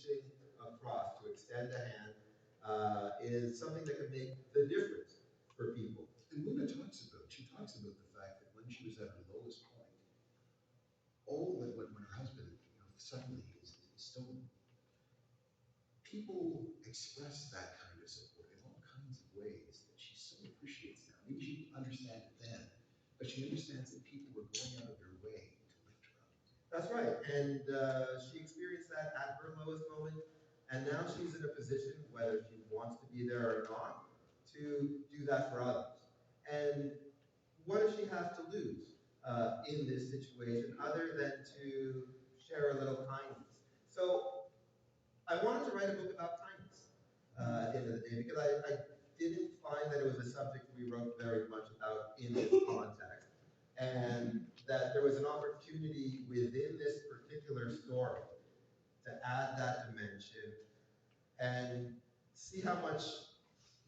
reaching across to extend a hand is something that can make the difference for people. And Luna talks about the fact that when she was at her lowest point, when her husband, suddenly is stolen, people express that kind of support in all kinds of ways that she so appreciates now. Maybe she didn't understand it then, but she understands that people were going out of their way to lift her up. That's right, and she experienced that at her lowest moment, and now she's in a position, whether she wants to be there or not, to do that for others. And what does she have to lose in this situation other than to share a little kindness? So I wanted to write a book about kindness at the end of the day because I didn't find that it was a subject we wrote very much about in this context, and that there was an opportunity within this particular story to add that dimension and see how much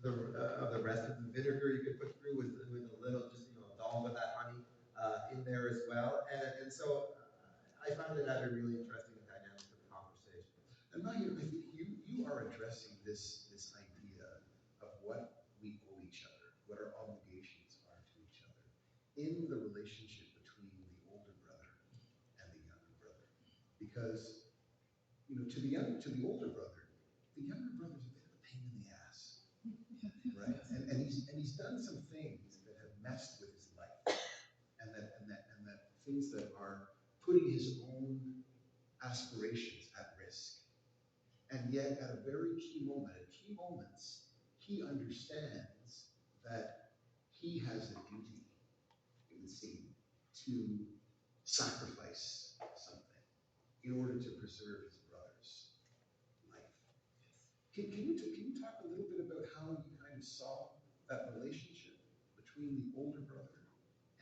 of the rest of the vinegar you could put through with a little, just a dollop of that honey in there as well. And so I found it had a really interesting dynamic for the conversation. And Mahir, I think you are addressing this idea of what we owe each other, what our obligations are to each other in the relationship between the older brother and the younger brother. Because to the older brother, the younger brother's a bit of a pain in the ass, right? And he's done some things that have messed with his life, and that things that are putting his own aspirations at risk. And yet, at a very key moment, at key moments, he understands that he has a duty, it would seem, to sacrifice something in order to preserve his brother's life. Can you talk a little bit about how you kind of saw that relationship between the older brother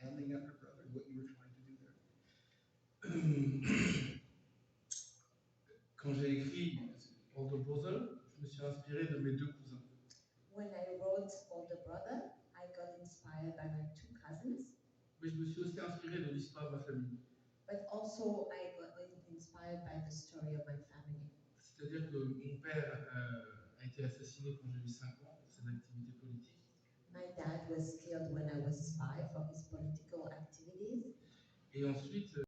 and the younger brother, what you were trying to do there? Quand j'ai écrit Older Brother, je me suis inspiré de mes deux cousins. When I wrote Older Brother, I got inspired by my two cousins. Mais je me suis aussi inspiré de l'histoire de ma famille. But also I got inspired by the story of my family. C'est-à-dire que mon père a été assassiné quand j'ai eu 5 ans pour ses activités politiques. My dad was killed when I was 5 for his political activities. Et ensuite,